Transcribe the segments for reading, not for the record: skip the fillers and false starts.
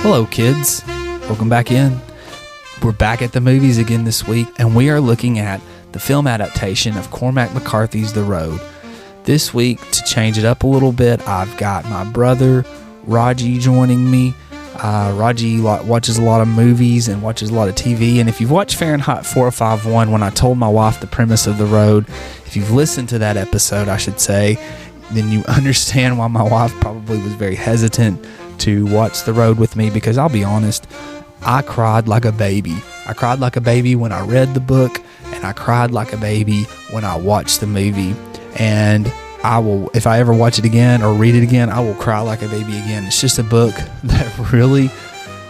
Hello, kids. Welcome back in. We're back at the movies again this week, and we are looking at the film adaptation of Cormac McCarthy's The Road. This week, to change it up a little bit, I've got my brother, Raji, joining me. Raji watches a lot of movies and watches a lot of TV, and if you've watched Fahrenheit 451, when I told my wife the premise of The Road, if you've listened to that episode, I should say, then you understand why my wife probably was very hesitant to watch The Road with me, because I'll be honest, I cried like a baby. I cried like a baby when I read the book, and I cried like a baby when I watched the movie. And I will, if I ever watch it again or read it again, I will cry like a baby again. It's just a book that really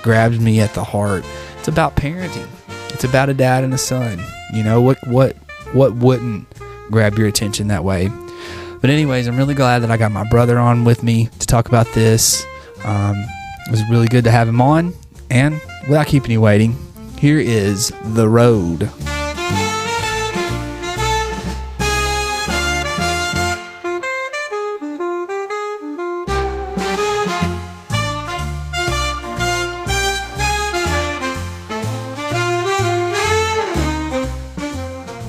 grabs me at the heart. It's about parenting. It's about a dad and a son. You know, what wouldn't grab your attention that way? But anyways, I'm really glad that I got my brother on with me to talk about this. It was really good to have him on. And without keeping you waiting, here is The Road.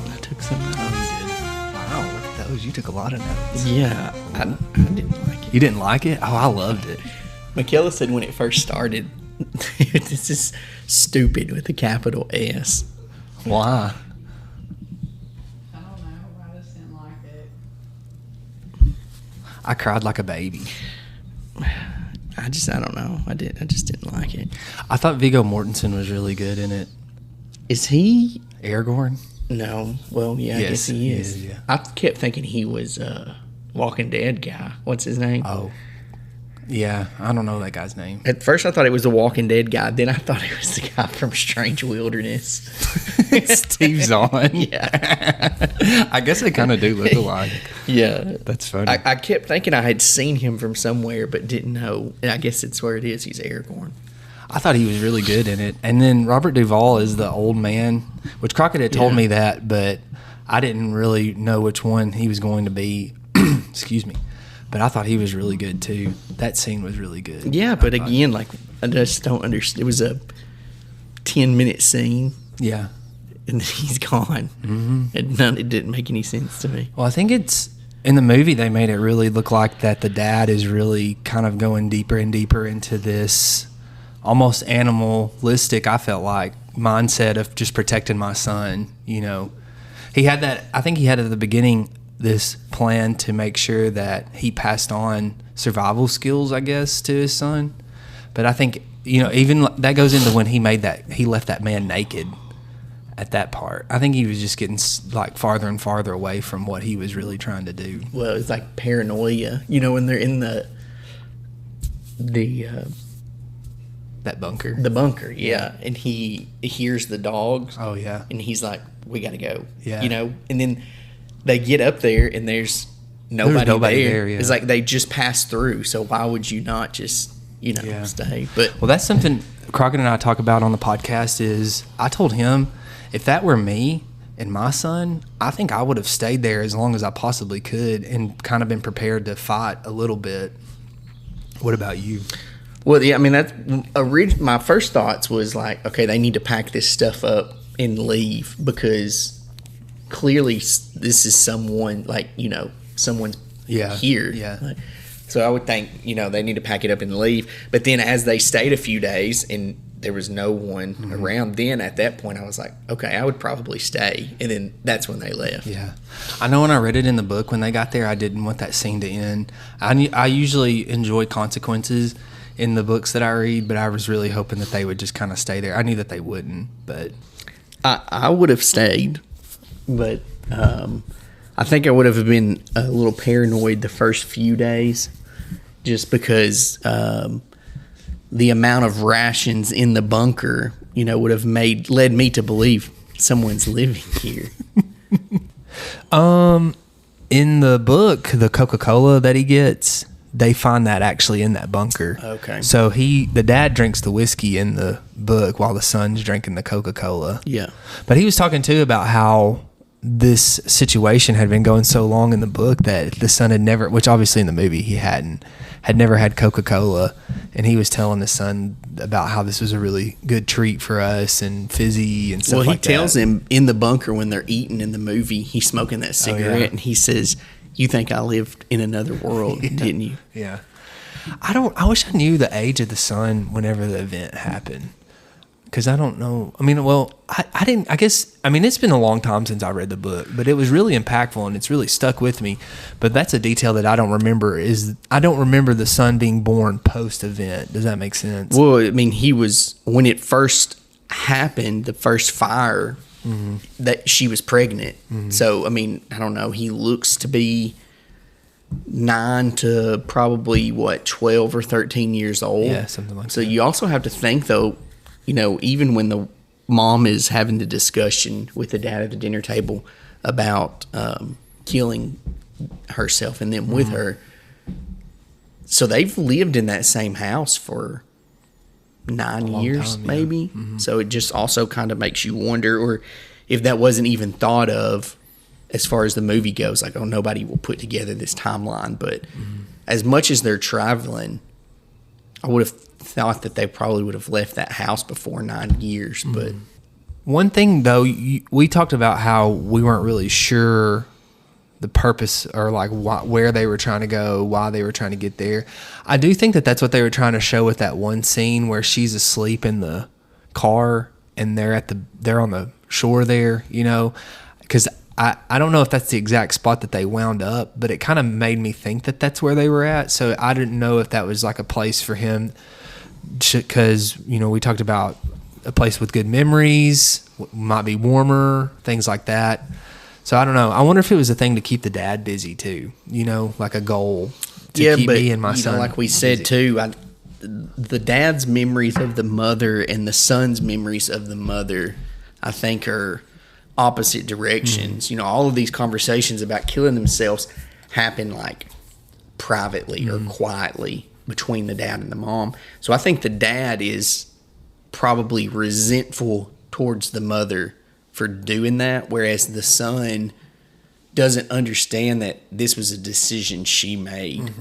I took some notes. Oh, you did? Wow, look at those. You took a lot of notes. Yeah, I didn't like it. You didn't like it? Oh, I loved it. Michaela said when it first started, this is stupid with a capital S. Why? I don't know. I just didn't like it. I cried like a baby. I don't know. I just didn't like it. I thought Viggo Mortensen was really good in it. Is he? Aragorn? No. Well, yeah, I Yes, guess he is. he is, yeah. I kept thinking he was Walking Dead guy. What's his name? Oh. Yeah, I don't know that guy's name. At first, I thought it was the Walking Dead guy. Then I thought it was the guy from Strange Wilderness. Steve Zahn. Yeah. I guess they kind of do look alike. Yeah. That's funny. I kept thinking I had seen him from somewhere, but didn't know. And I guess it's where it is. He's Aragorn. I thought he was really good in it. And then Robert Duvall is the old man, which Crockett had told me that, but I didn't really know which one he was going to be. Excuse me. But I thought he was really good too. That scene was really good. Yeah, but again, like, I just don't understand. It was a 10-minute scene, Yeah. and then he's gone. Mm-hmm. And it didn't make any sense to me. Well, I think it's in the movie they made it really look like that the dad is really kind of going deeper and deeper into this almost animalistic, I felt like, mindset of just protecting my son. You know, he had that. I think he had at the beginning this plan to make sure that he passed on survival skills, I guess, to his son. But I think, you know, even that goes into when he left that man naked at that part. I think he was just getting like farther and farther away from what he was really trying to do. Well, it's like paranoia. You know, when they're in the That bunker. the bunker, yeah, and he hears the dogs. Oh, yeah. And he's like, we got to go. Yeah. You know, and then they get up there and there's nobody there. Yeah. It's like they just passed through. So why would you not just, stay? But Well, that's something Crockett and I talk about on the podcast is I told him if that were me and my son, I think I would have stayed there as long as I possibly could and kind of been prepared to fight a little bit. What about you? well, yeah, I mean, that's my first thoughts was like, okay, they need to pack this stuff up and leave because clearly this is someone like, someone's here. Yeah. Like, so I would think, they need to pack it up and leave. But then as they stayed a few days and there was no one around, then at that point I was like, okay, I would probably stay. And then that's when they left. Yeah. I know when I read it in the book, when they got there, I didn't want that scene to end. I usually enjoy consequences in the books that I read, but I was really hoping that they would just kind of stay there. I knew that they wouldn't, but I would have stayed, but I think I would have been a little paranoid the first few days just because the amount of rations in the bunker, would have led me to believe someone's living here. in the book, the Coca-Cola that he gets, they find that actually in that bunker. Okay. So the dad drinks the whiskey in the book while the son's drinking the Coca-Cola. Yeah. But he was talking too about how this situation had been going so long in the book that the son had never, which obviously in the movie he had never had Coca-Cola, and he was telling the son about how this was a really good treat for us and fizzy and stuff like that. Well, he tells him in the bunker when they're eating in the movie, he's smoking that cigarette, and he says, "You think I lived in another world, didn't you?" Yeah. I wish I knew the age of the son whenever the event happened. Because I don't know. I mean, well, I didn't, I guess, I mean, it's been a long time since I read the book, but it was really impactful and it's really stuck with me. But that's a detail that I don't remember I don't remember the son being born post-event. Does that make sense? Well, I mean, he was, when it first happened, the first fire, that she was pregnant. So, I mean, I don't know. He looks to be 9 to probably, 12 or 13 years old. Yeah, something like that. So you also have to think, though, you know, even when the mom is having the discussion with the dad at the dinner table about killing herself and them with her, so they've lived in that same house for 9 years, maybe. So it just also kind of makes you wonder, or if that wasn't even thought of as far as the movie goes, like, oh, nobody will put together this timeline. But as much as they're traveling, I would have thought that they probably would have left that house before 9 years. But one thing, though, we talked about how we weren't really sure the purpose or like where they were trying to go, why they were trying to get there. I do think that that's what they were trying to show with that one scene where she's asleep in the car and they're on the shore there, you know, because I don't know if that's the exact spot that they wound up, but it kind of made me think that that's where they were at. So I didn't know if that was like a place for him, because, you know, we talked about a place with good memories, might be warmer, things like that. So I don't know. I wonder if it was a thing to keep the dad busy too, you know, like a goal to keep me and my son know, like we said busy. too, the dad's memories of the mother and the son's memories of the mother, I think, are opposite directions. You know, all of these conversations about killing themselves happen like privately or quietly between the dad and the mom. So I think the dad is probably resentful towards the mother for doing that, whereas the son doesn't understand that this was a decision she made,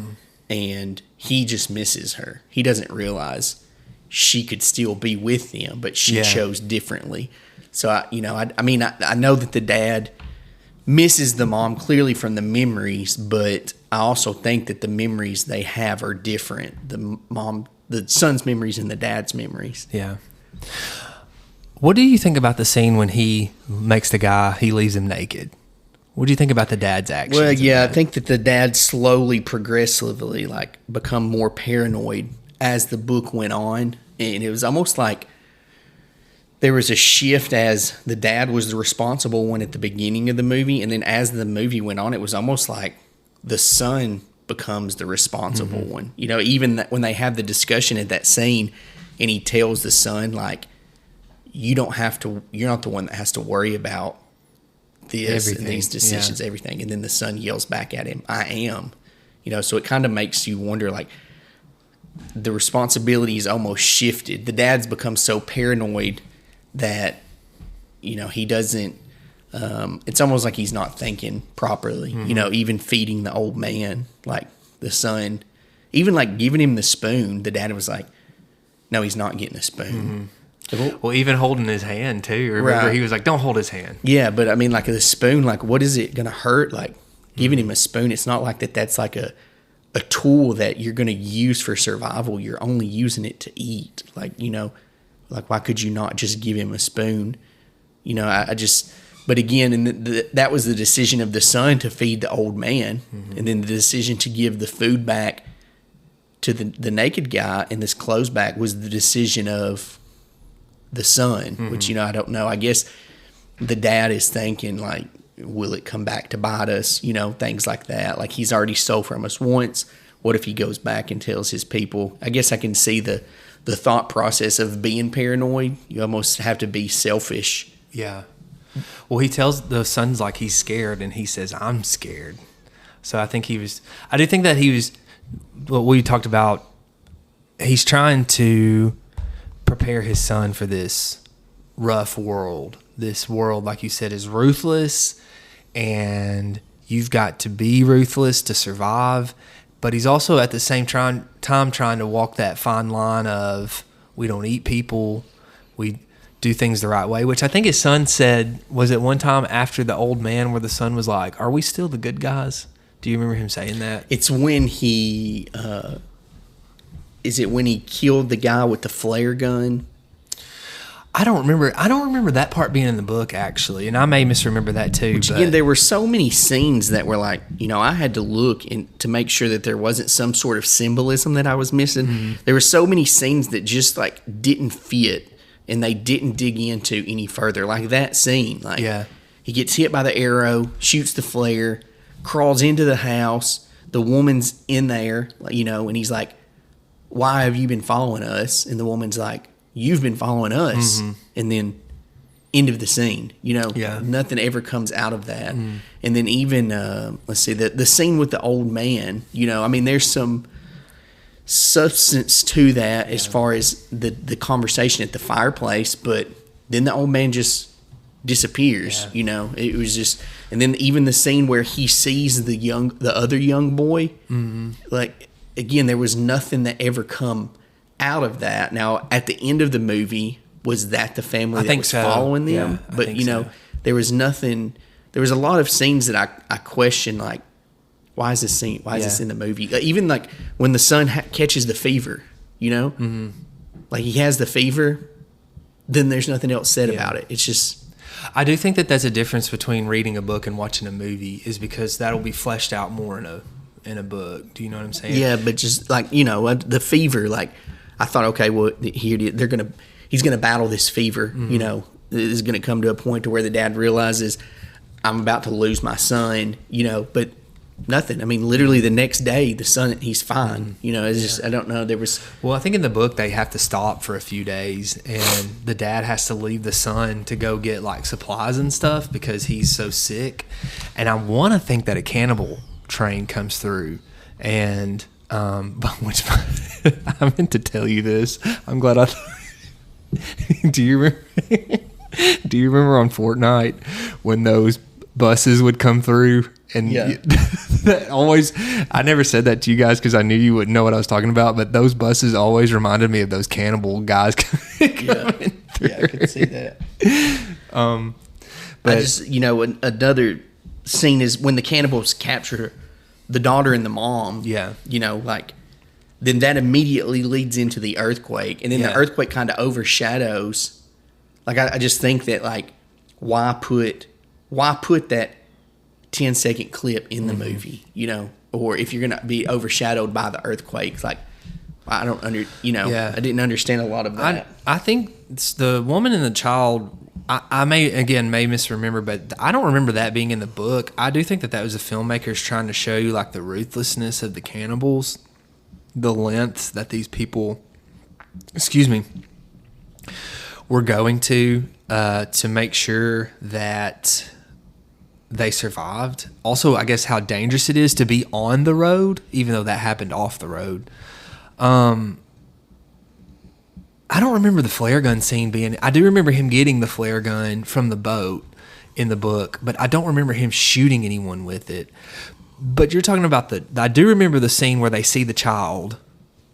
and he just misses her. He doesn't realize she could still be with him, but she chose differently. So, I mean, I know that the dad misses the mom clearly from the memories, but I also think that the memories they have are different. The son's memories and the dad's memories. Yeah. What do you think about the scene when he makes he leaves him naked? What do you think about the dad's actions? Well, yeah, I think that the dad slowly, progressively, like, become more paranoid as the book went on. And it was almost like there was a shift as the dad was the responsible one at the beginning of the movie. And then as the movie went on, it was almost like the son becomes the responsible one. You know, even when they have the discussion at that scene and he tells the son, like, you're not the one that has to worry about this and these decisions, everything. And then the son yells back at him, I am. You know, so it kind of makes you wonder, like, the responsibility is almost shifted. The dad's become so paranoid that, you know, he doesn't, it's almost like he's not thinking properly, you know, even feeding the old man, like the son, even like giving him the spoon. The dad was like, no, he's not getting a spoon. Well, even holding his hand too. Remember, he was like, don't hold his hand. Yeah, but I mean, like the spoon, like, what is it going to hurt? Like, giving him a spoon, it's not like that's like a tool that you're going to use for survival. You're only using it to eat. Like, you know, like, why could you not just give him a spoon? You know, but again, and that was the decision of the son to feed the old man. And then the decision to give the food back to the naked guy and this clothes back was the decision of the son, which, you know, I don't know. I guess the dad is thinking, like, will it come back to bite us? You know, things like that. Like, he's already stole from us once. What if he goes back and tells his people? I guess I can see the thought process of being paranoid. You almost have to be selfish. Yeah. Well, he tells the son's like he's scared, and he says, I'm scared. So I do think that he was, what we talked about, he's trying to prepare his son for this rough world. This world, like you said, is ruthless, and you've got to be ruthless to survive. But he's also at the same time trying to walk that fine line of We don't eat people. We do things the right way, which I think his son said, was it one time after the old man where the son was like, are we still the good guys? Do you remember him saying that? It's when he, is it when he killed the guy with the flare gun? I don't remember that part being in the book, actually, and I may misremember that too. Which, again, there were so many scenes that were like, I had to look to make sure that there wasn't some sort of symbolism that I was missing. Mm-hmm. There were so many scenes that just like didn't fit, and they didn't dig into any further. Like that scene, he gets hit by the arrow, shoots the flare, crawls into the house. The woman's in there, and he's like, "Why have you been following us?" And the woman's like, "You've been following us." Mm-hmm. And then end of the scene, nothing ever comes out of that. Mm. And then even, let's see, the scene with the old man, there's some substance to that as far as the conversation at the fireplace, but then the old man just disappears. It was just, and then even the scene where he sees the other young boy, mm-hmm. like, again, there was nothing that ever come out of that. Now, at the end of the movie, was that the family that was following them? Yeah, but there was nothing. There was a lot of scenes that I questioned, like, why is this scene? Why is this in the movie? Even like when the son catches the fever, mm-hmm. like he has the fever, then there's nothing else said about it. It's just. I do think that that's a difference between reading a book and watching a movie, is because that'll be fleshed out more in a book. Do you know what I'm saying? Yeah, but just like the fever, like. I thought, okay, well, he's gonna battle this fever. Mm-hmm. It's gonna come to a point to where the dad realizes I'm about to lose my son. But nothing. I mean, literally the next day, the son, he's fine. It's just, I don't know. There was. Well, I think in the book they have to stop for a few days, and the dad has to leave the son to go get like supplies and stuff because he's so sick. And I want to think that a cannibal train comes through, and. Which I meant to tell you this. I'm glad I. Do you remember? Do you remember on Fortnite when those buses would come through and that always? I never said that to you guys because I knew you wouldn't know what I was talking about. But those buses always reminded me of those cannibal guys coming through. Yeah, I could see that. But I just another scene is when the cannibals capture the daughter and the mom, then that immediately leads into the earthquake. And then the earthquake kind of overshadows. Like, I just think that, like, why put that 10-second clip in the mm-hmm. movie, or if you're going to be overshadowed by the earthquake, like, I don't I didn't understand a lot of that. I think it's the woman and the child. I may misremember, but I don't remember that being in the book. I do think that was the filmmakers trying to show you like the ruthlessness of the cannibals, the lengths that these people, were going to make sure that they survived. Also, I guess how dangerous it is to be on the road, even though that happened off the road. I don't remember the flare gun scene being. I do remember him getting the flare gun from the boat in the book, but I don't remember him shooting anyone with it. But you're talking about I do remember the scene where they see the child,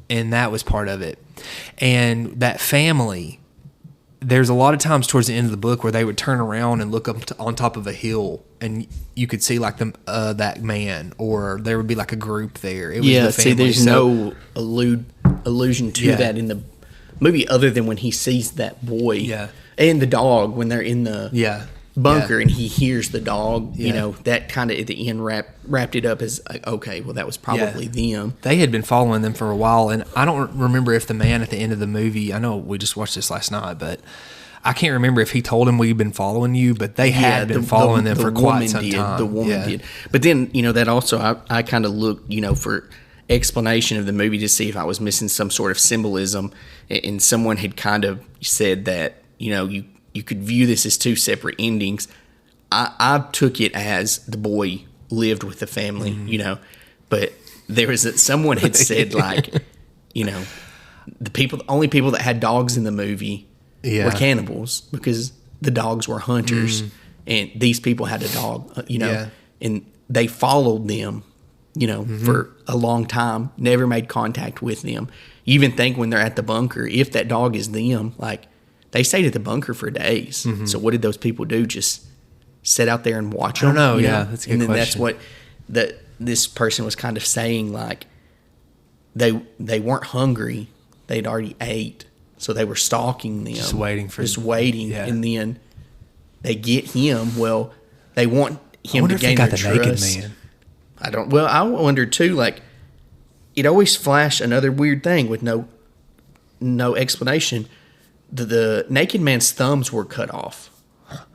and that was part of it. And that family, there's a lot of times towards the end of the book where they would turn around and look up on top of a hill, and you could see like that man, or there would be like a group there. It was the family. See, there's no allusion to that in the movie other than when he sees that boy and the dog when they're in the bunker and he hears the dog. That kind of at the end wrapped it up as like, okay, well, that was probably them. They had been following them for a while, and I don't remember if the man at the end of the movie, I know we just watched this last night, but I can't remember if he told him we've been following you, but they had been following them for quite some time. The woman did. But then, that also, I kind of looked, for explanation of the movie to see if I was missing some sort of symbolism, and someone had kind of said that you could view this as two separate endings. I took it as the boy lived with the family, mm-hmm. But there was someone had said like the only people that had dogs in the movie were cannibals because the dogs were hunters, and these people had a dog, and they followed them. Mm-hmm. for a long time, never made contact with them. You even think when they're at the bunker, if that dog is them, like they stayed at the bunker for days. So what did those people do? Just sit out there and watch them? I don't know. Yeah, that's a good and then question. that's what this person was kind of saying. Like they weren't hungry; they'd already ate, so they were stalking them, Just waiting. Yeah. and then they get him. Well, they want him to if they gain got their the trust. naked man. I don't. Well, I wonder too. Like, it always flashed another weird thing with no explanation. The naked man's thumbs were cut off.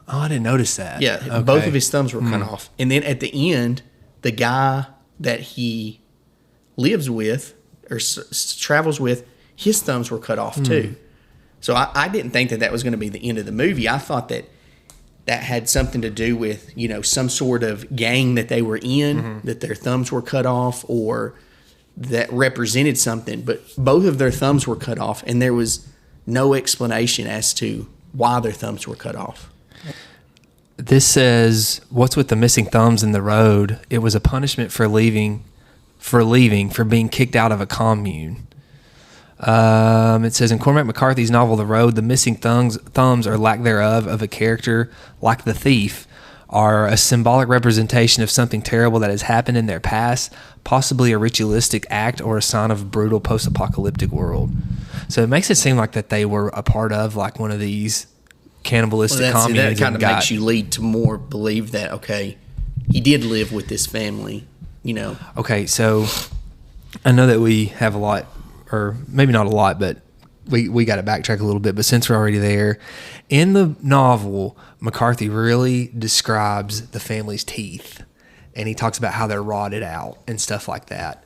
Oh, I didn't notice that. Yeah, Okay. both of his thumbs were cut off. And then at the end, the guy that he lives with or travels with, his thumbs were cut off too. So I didn't think that was going to be the end of the movie. I thought that had something to do with, some sort of gang that they were in, that their thumbs were cut off, or that represented something. But both of their thumbs were cut off, and there was no explanation as to why their thumbs were cut off. This says, "What's with the missing thumbs in the road? It was a punishment for being kicked out of a commune." It says in Cormac McCarthy's novel The Road, the missing thumbs or lack thereof of a character like the thief are a symbolic representation of something terrible that has happened in their past, possibly a ritualistic act or a sign of a brutal post-apocalyptic world. So it makes it seem like that they were a part of like one of these cannibalistic communes. That kind of makes you lead to more believe that, okay, he did live with this family, Okay, so I know that we have a lot, or maybe not a lot, but we got to backtrack a little bit. But since we're already there, in the novel, McCarthy really describes the family's teeth, and he talks about how they're rotted out and stuff like that.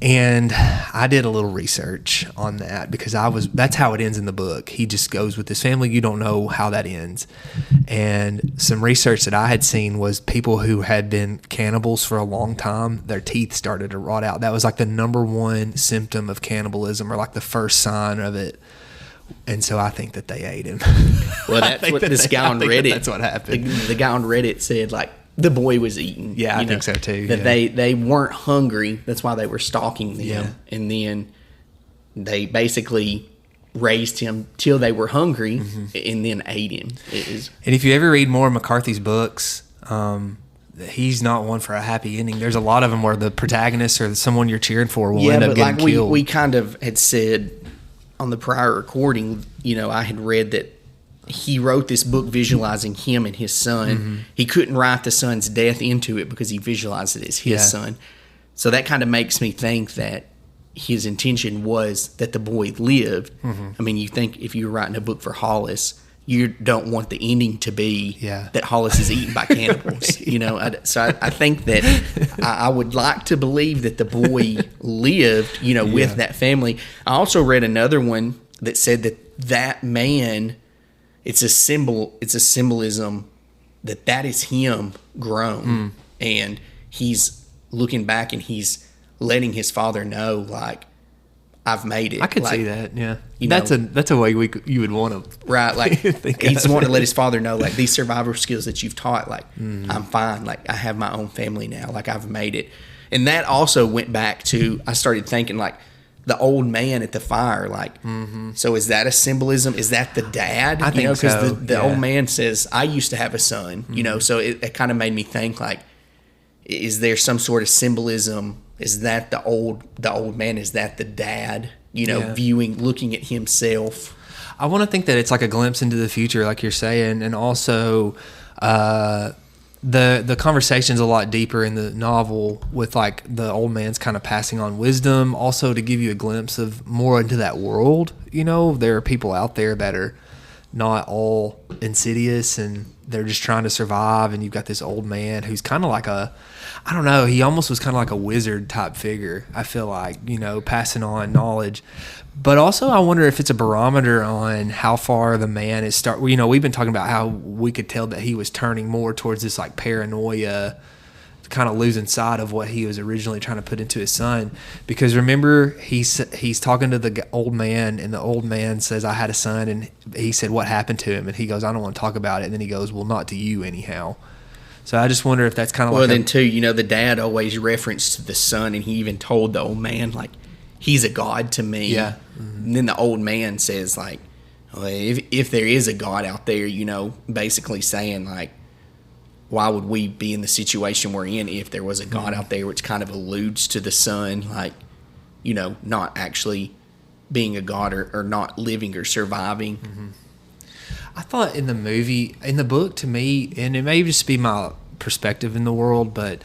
And I did a little research on that because that's how it ends in the book. He just goes with this family. You don't know how that ends. And some research that I had seen was people who had been cannibals for a long time, their teeth started to rot out. That was like the number one symptom of cannibalism, or like the first sign of it. And so I think that they ate him. Well, that's what this guy on Reddit. That's what happened. The guy on Reddit said, like, the boy was eaten. Yeah, I think so too. That yeah. they weren't hungry. That's why they were stalking them. Yeah. And then they basically raised him till they were hungry, and then ate him. And if you ever read more of McCarthy's books, he's not one for a happy ending. There's a lot of them where the protagonist or someone you're cheering for will end up getting killed. We kind of had said on the prior recording, I had read that he wrote this book visualizing him and his son. He couldn't write the son's death into it because he visualized it as his son. So that kind of makes me think that his intention was that the boy lived. I mean, you think if you were writing a book for Hollis, you don't want the ending to be that Hollis is eaten by cannibals. So I think that I would like to believe that the boy lived, with that family. I also read another one that said that man, it's a symbolism that is him grown, and he's looking back and he's letting his father know, like, I've made it. I could see that. Yeah, that's a way you would want to like he's wanting to let his father know, like, these survival skills that you've taught, like, I'm fine, like, I have my own family now, like, I've made it. And that also went back to, I started thinking, like, the old man at the fire, like, so is that a symbolism? Is that the dad? I think so. Because the old man says, I used to have a son, so it kind of made me think, like, is there some sort of symbolism? Is that the old man? Is that the dad, looking at himself? I want to think that it's like a glimpse into the future, like you're saying, and also the conversation's a lot deeper in the novel with, like, the old man's kind of passing on wisdom, also to give you a glimpse of more into that world. There are people out there that are not all insidious and they're just trying to survive, and you've got this old man who's kind of like he almost was kind of like a wizard type figure, I feel like, passing on knowledge. But also I wonder if it's a barometer on how far the man is we've been talking about how we could tell that he was turning more towards this, like, paranoia, kind of losing sight of what he was originally trying to put into his son. Because remember, he's talking to the old man, and the old man says, I had a son, and he said, what happened to him? And he goes, I don't want to talk about it. And then he goes, well, not to you anyhow. So I just wonder if that's kind of then too, the dad always referenced the son, and he even told the old man, like, he's a god to me. Yeah. And then the old man says like, well, if there is a God out there, basically saying like, why would we be in the situation we're in if there was a God out there, which kind of alludes to the son, like, not actually being a God or not living or surviving. I thought in the book, to me, and it may just be my perspective in the world, but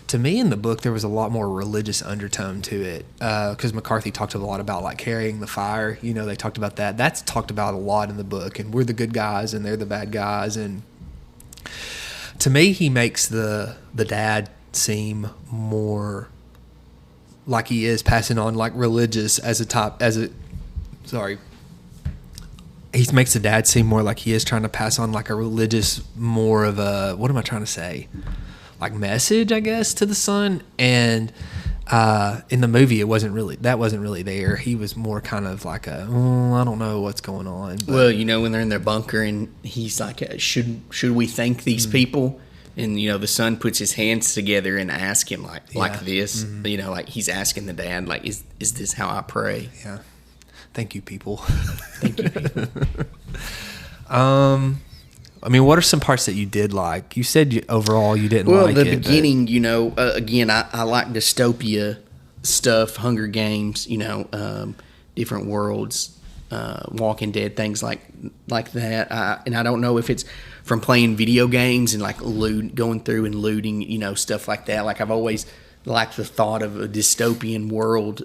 to me in the book there was a lot more religious undertone to it, because McCarthy talked a lot about like carrying the fire. They talked about that. That's talked about a lot in the book, and we're the good guys and they're the bad guys. And to me, he makes the dad seem more like he is passing on like religious he makes the dad seem more like he is trying to pass on like a religious, more of a, what am I trying to say? Like message, I guess, to the son. And in the movie, that wasn't really there. He was more kind of like I don't know what's going on. But. Well, when they're in their bunker and he's like, should we thank these people? And, the son puts his hands together and asks him like this, like he's asking the dad, like, is this how I pray? Yeah. Thank you, people. Thank you, people. What are some parts that you did like? You said overall you didn't like it. Well, the beginning, again, I like dystopia stuff, Hunger Games, different worlds, Walking Dead, things like that. And I don't know if it's from playing video games and like going through and looting, stuff like that. Like I've always liked the thought of a dystopian world,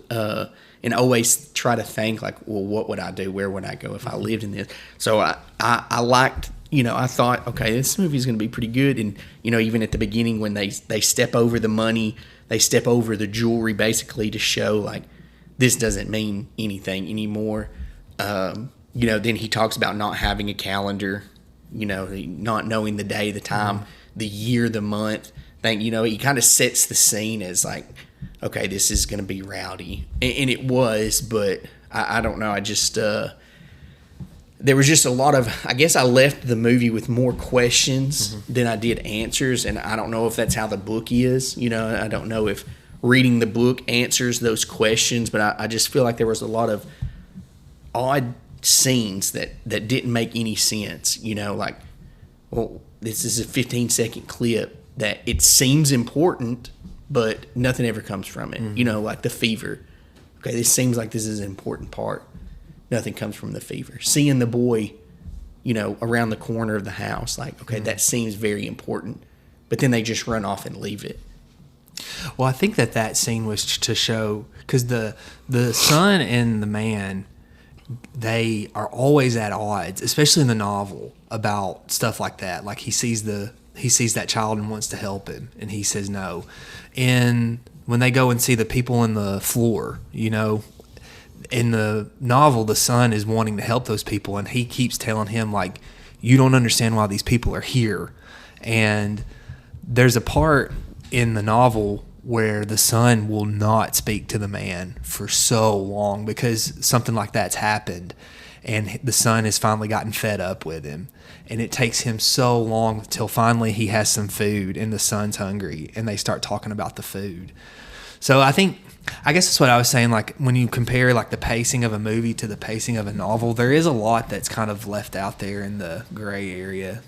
and always try to think like, well, what would I do? Where would I go if I lived in this? So I liked, I thought, okay, this movie's going to be pretty good. And, even at the beginning when they step over the money, they step over the jewelry basically to show like this doesn't mean anything anymore. Then he talks about not having a calendar, not knowing the day, the time, the year, the month. He kind of sets the scene as like, okay, this is going to be rowdy. And it was, but I don't know. I just, there was just a lot of, I guess I left the movie with more questions than I did answers. And I don't know if that's how the book is. I don't know if reading the book answers those questions, but I just feel like there was a lot of odd scenes that didn't make any sense. Like, well, this is a 15-second clip that it seems important, but nothing ever comes from it. Like the fever. Okay, this seems like this is an important part. Nothing comes from the fever. Seeing the boy, around the corner of the house, like, okay, that seems very important. But then they just run off and leave it. Well, I think that scene was to show, because the son and the man, they are always at odds, especially in the novel, about stuff like that. Like he sees that child and wants to help him, and he says no. And when they go and see the people in the floor, in the novel, the son is wanting to help those people, and he keeps telling him, like, you don't understand why these people are here. And there's a part in the novel where the son will not speak to the man for so long because something like that's happened, and the son has finally gotten fed up with him. And it takes him so long till finally he has some food and the son's hungry, and they start talking about the food. So I guess that's what I was saying. Like when you compare like the pacing of a movie to the pacing of a novel, there is a lot that's kind of left out there in the gray area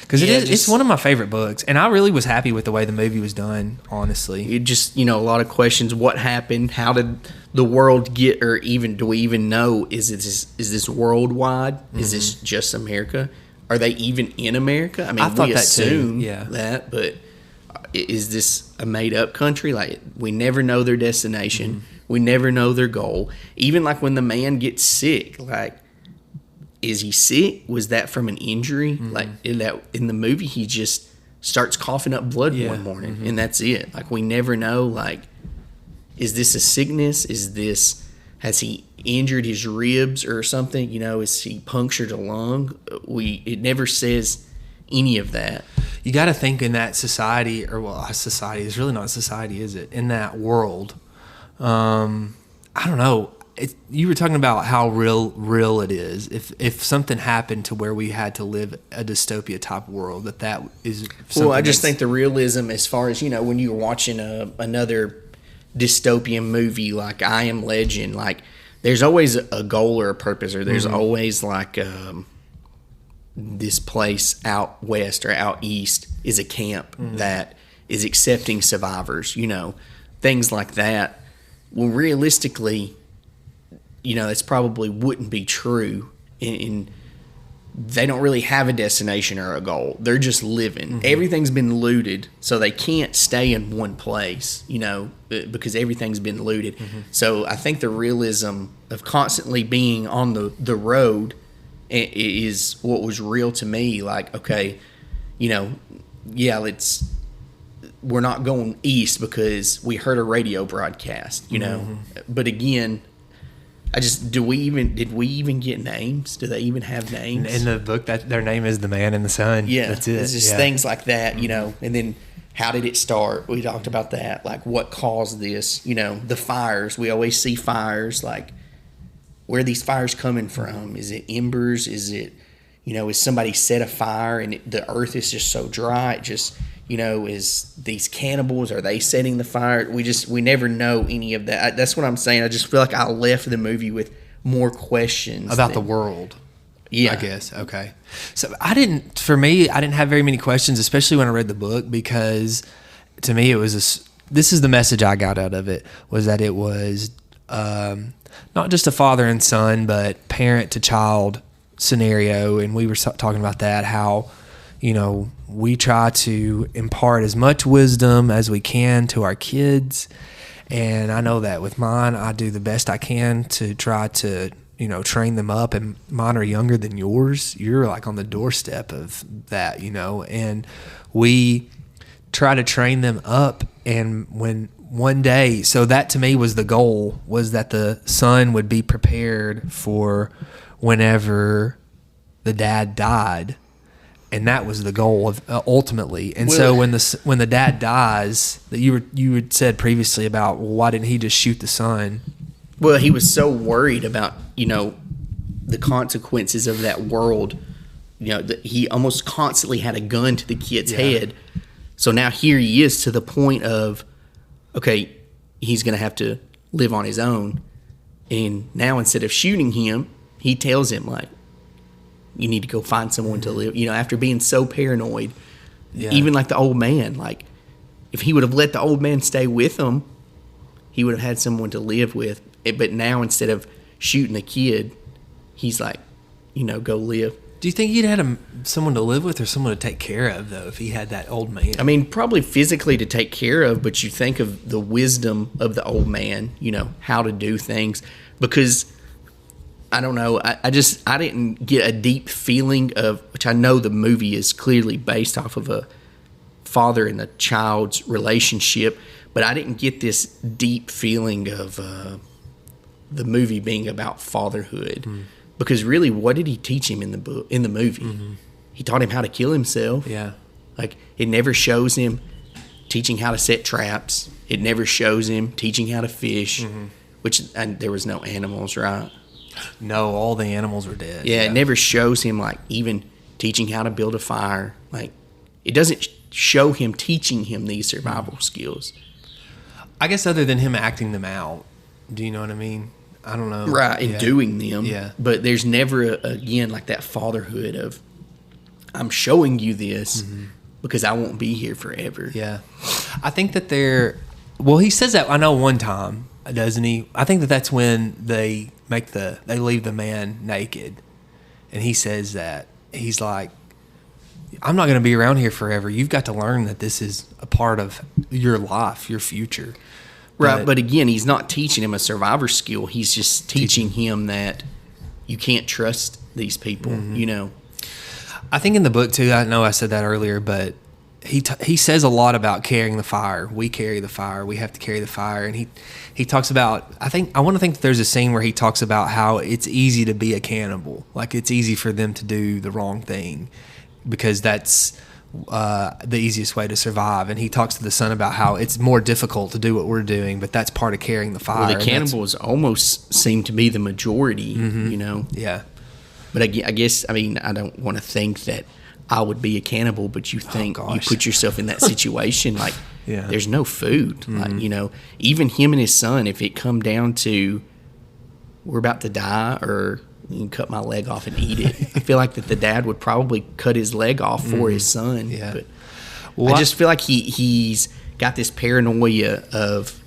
because it's one of my favorite books, and I really was happy with the way the movie was done, honestly. It just, a lot of questions. What happened? How did the world get, or even do we even know, is this worldwide? Is this just America? Are they even in America? I mean, we assume that, but is this a made-up country? Like, we never know their destination. We never know their goal. Even like when the man gets sick, like, is he sick? Was that from an injury? Like in the movie, he just starts coughing up blood one morning, and that's it. Like, we never know. Like, is this a sickness? Has he injured his ribs or something? Is he punctured a lung? It never says any of that. You got to think in that society, society is really not a society, is it? In that world, I don't know. You were talking about how real it is. If something happened to where we had to live a dystopia type world, that is. Well, I just think the realism, as far as when you're watching another dystopian movie like I Am Legend, like there's always a goal or a purpose, or there's always like this place out west or out east is a camp that is accepting survivors, things like that. Well, realistically, it's probably wouldn't be true. And they don't really have a destination or a goal. They're just living. Everything's been looted, so they can't stay in one place, because everything's been looted. So I think the realism of constantly being on the road is what was real to me. Like, okay, we're not going east because we heard a radio broadcast, But again, did we even get names? Do they even have names? In the book, that their name is the Man in the Sun. Yeah, that's it. It's just things like that, And then how did it start? We talked about that. Like, what caused this? The fires. We always see fires. Like, where are these fires coming from? Is it embers? Is it, is somebody set a fire and the earth is just so dry? It just, is these cannibals, are they setting the fire? We never know any of that. That's what I'm saying. I just feel like I left the movie with more questions about the world. Yeah, I guess. Okay. So I didn't have very many questions, especially when I read the book, because to me it was this is the message I got out of it, was that it was not just a father and son, but parent to child scenario. And we were talking about that, how we try to impart as much wisdom as we can to our kids. And I know that with mine, I do the best I can to try to, train them up. And mine are younger than yours. You're like on the doorstep of that, and we try to train them up. And when one day, so that to me was the goal, was that the son would be prepared for whenever the dad died. And that was the goal of ultimately. And so when the dad dies, that you had said previously about, well, why didn't he just shoot the son? Well, he was so worried about the consequences of that world. That he almost constantly had a gun to the kid's head. So now here he is to the point of, okay, he's going to have to live on his own. And now instead of shooting him, he tells him, like, you need to go find someone to live. After being so paranoid, even like the old man, like if he would have let the old man stay with him, he would have had someone to live with. But now instead of shooting the kid, he's like, go live. Do you think he'd had someone to live with or someone to take care of, though, if he had that old man? I mean, probably physically to take care of, but you think of the wisdom of the old man, how to do things. Because I don't know. I didn't get a deep feeling of, which I know the movie is clearly based off of a father and a child's relationship, but I didn't get this deep feeling of the movie being about fatherhood. Because really, what did he teach him in the movie? He taught him how to kill himself. Yeah. Like, it never shows him teaching how to set traps. It never shows him teaching how to fish, and there was no animals, right? No, all the animals were dead. Yeah, it never shows him, like, even teaching how to build a fire. Like, it doesn't show him teaching him these survival skills. I guess other than him acting them out. Do you know what I mean? I don't know. Right, and doing them. Yeah. But there's never, again, like that fatherhood of, I'm showing you this because I won't be here forever. Yeah. I think that he says that, I know, one time, doesn't he? I think that's when they leave the man naked. And he says that. He's like, I'm not going to be around here forever. You've got to learn that this is a part of your life, your future. Right, but again, he's not teaching him a survivor skill. He's just teaching him that you can't trust these people, I think in the book, too, I know I said that earlier, but he says a lot about carrying the fire. We carry the fire. We have to carry the fire. And he talks about, I want to think that there's a scene where he talks about how it's easy to be a cannibal. Like, it's easy for them to do the wrong thing because that's the easiest way to survive. And he talks to the son about how it's more difficult to do what we're doing, but that's part of carrying the fire. Well, the cannibals almost seem to be the majority, Yeah. But I guess, I mean, I don't want to think that I would be a cannibal, but you think you gosh. put yourself in that situation, like Yeah. there's no food. Like, you know, even him and his son, if it come down to we're about to die or you can cut my leg off and eat it, I feel like that the dad would probably cut his leg off for his son. Yeah. But Well, I just feel like he's got this paranoia of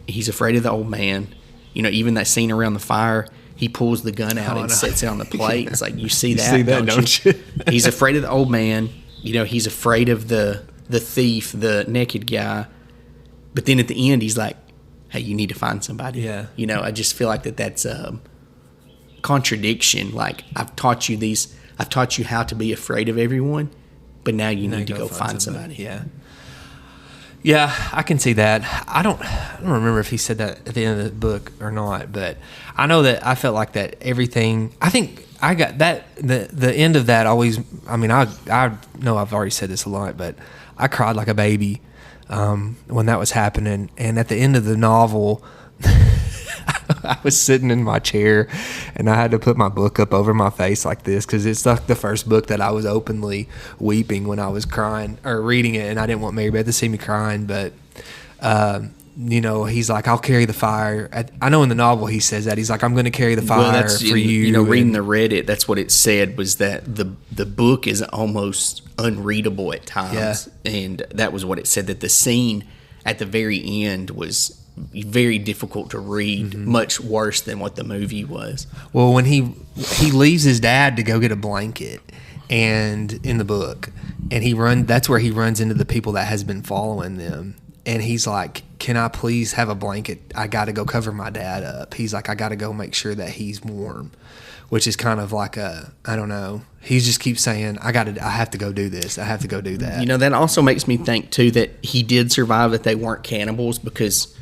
he's afraid of the old man. You know, even that scene around the fire, he pulls the gun out Oh, and no. sets it on the plate. It's like, you see You that, see that, don't you? He's afraid of the old man. You know, he's afraid of the thief, the naked guy. But then at the end, he's like, hey, you need to find somebody. Yeah. You know, I just feel like that's contradiction. Like, I've taught you how to be afraid of everyone, but now you need to go find somebody. Yeah. Yeah, I can see that. I don't remember if he said that at the end of the book or not, but I know that I felt like that everything. I think I got that the end of that always. I mean, I know I've already said this a lot, but I cried like a baby when that was happening. And at the end of the novel, I was sitting in my chair and I had to put my book up over my face like this because it's like the first book that I was openly weeping when I was crying or reading it, and I didn't want Mary Beth to see me crying. But you know, he's like, I'll carry the fire. I know in the novel he says that. He's like, I'm going to carry the fire for you. You know, reading the Reddit, that's what it said, was that the book is almost unreadable at times. Yeah. And that was what it said, that the scene at the very end was very difficult to read, much worse than what the movie was. Well, when he leaves his dad to go get a blanket, and in the book, and that's where he runs into the people that has been following them, and he's like, can I please have a blanket? I got to go cover my dad up. He's like, I got to go make sure that he's warm, which is kind of like I don't know. He just keeps saying, I have to go do this. I have to go do that. You know, that also makes me think too that he did survive, that they weren't cannibals, because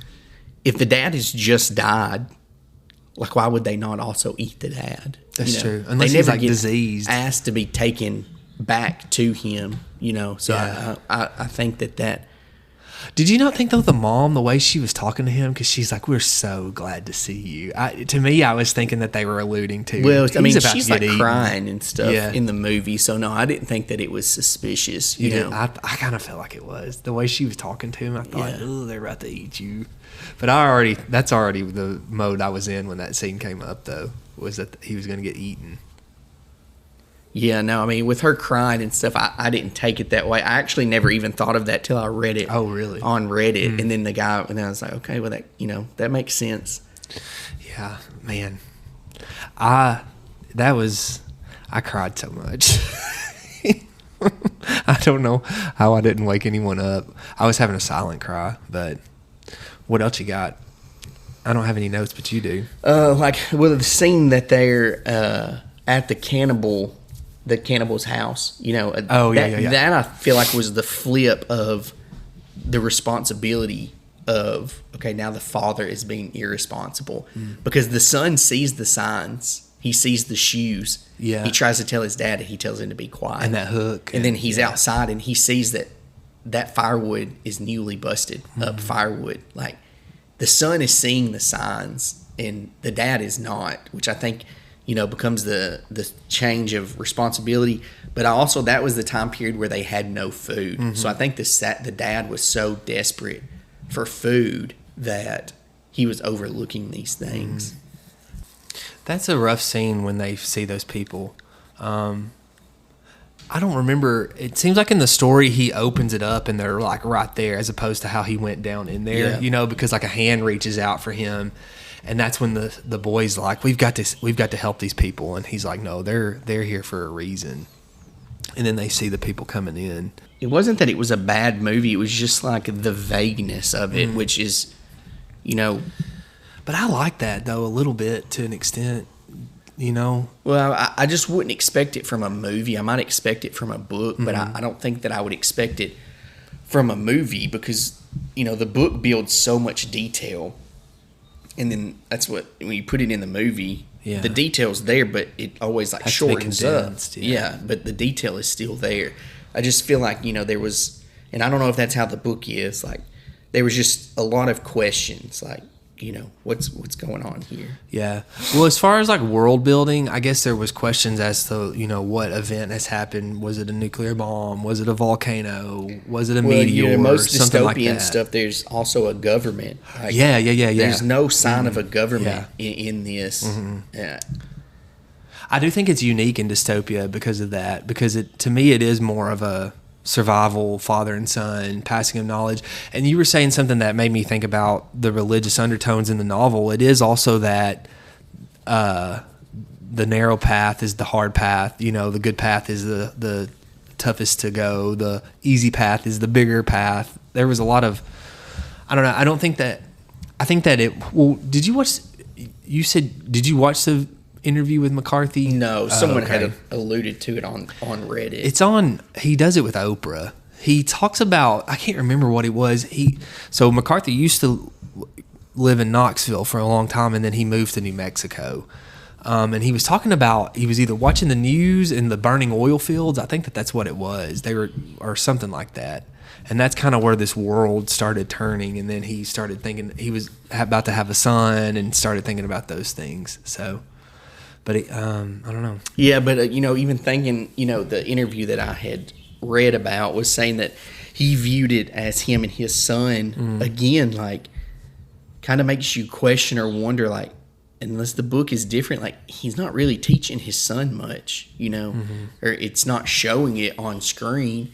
if the dad has just died, like, why would they not also eat the dad? That's You know, true. Unless they he's never like get diseased. asked to be taken back to him, you know. So Yeah. I think that Did you not think though the mom, the way she was talking to him, because she's like, "We're so glad to see you." To me, I was thinking that they were alluding to. well, I mean, he's about she's to like get eaten. crying and stuff Yeah. in the movie. So no, I didn't think that it was suspicious. You know, I kind of felt like it was the way she was talking to him. I thought, Yeah. "Oh, they're about to eat you." But that's already the mode I was in when that scene came up. Though, was that he was going to get eaten. yeah, no, I mean, with her crying and stuff, I didn't take it that way. I actually never even thought of that till I read it. Oh, really? On Reddit, and then and I was like, okay, well, that makes sense. Yeah, man. I cried so much. I don't know how I didn't wake anyone up. I was having a silent cry, but what else you got? I don't have any notes, but you do. The scene that they're at the cannibal's house, you know. That I feel like was the flip of the responsibility of, okay, now the father is being irresponsible, because the son sees the signs, he sees the shoes. Yeah. He tries to tell his dad, and he tells him to be quiet. And that hook. And then he's outside, and he sees that firewood is newly busted up firewood. Like, the son is seeing the signs, and the dad is not, which I think, you know, becomes the change of responsibility. But that was the time period where they had no food. So I think the dad was so desperate for food that he was overlooking these things. That's a rough scene when they see those people. I don't remember. It seems like in the story he opens it up and they're like right there, as opposed to how he went down in there. Yeah. You know, because like a hand reaches out for him, and that's when the boy's like, "We've got to help these people," and he's like, "No, they're here for a reason." And then they see the people coming in. It wasn't that it was a bad movie. It was just like the vagueness of it, which is, you know. But I like that though a little bit to an extent. You know. Well, I just wouldn't expect it from a movie. I might expect it from a book, but I don't think that I would expect it from a movie, because, you know, the book builds so much detail, and then that's what, when you put it in the movie, Yeah. the detail's there, but it always like Has to be shortens up. condensed, yeah. Yeah, but the detail is still there. I just feel like, you know, there was, and I don't know if that's how the book is, like, there was just a lot of questions, like, what's going on here. Yeah. Well, as far as like world building, I guess there was questions as to, what event has happened. Was it a nuclear bomb? Was it a volcano? Was it a meteor? Most something dystopian like that. stuff, there's also a government. Like, Yeah. There's no sign of a government in this. Yeah. I do think it's unique in dystopia because of that. Because to me, it is more of a survival, father and son, passing of knowledge. And you were saying something that made me think about the religious undertones in the novel. It is also that the narrow path is the hard path. The good path is the toughest to go. The easy path is the bigger path. There was a lot of, I don't know. I think that it. Well, did you watch? You said, did you watch the interview with McCarthy? No, someone had alluded to it on Reddit. It's on. He does it with Oprah. He talks about. I can't remember what it was. So McCarthy used to live in Knoxville for a long time, and then he moved to New Mexico. And he was talking about he was either watching the news in the burning oil fields. I think that's what it was. They were or something like that. And that's kind of where this world started turning. And then he started thinking he was about to have a son, and started thinking about those things. So. But I don't know. Yeah, but even thinking, the interview that I had read about was saying that he viewed it as him and his son again, like, kind of makes you question or wonder, like, unless the book is different, like, he's not really teaching his son much, or it's not showing it on screen,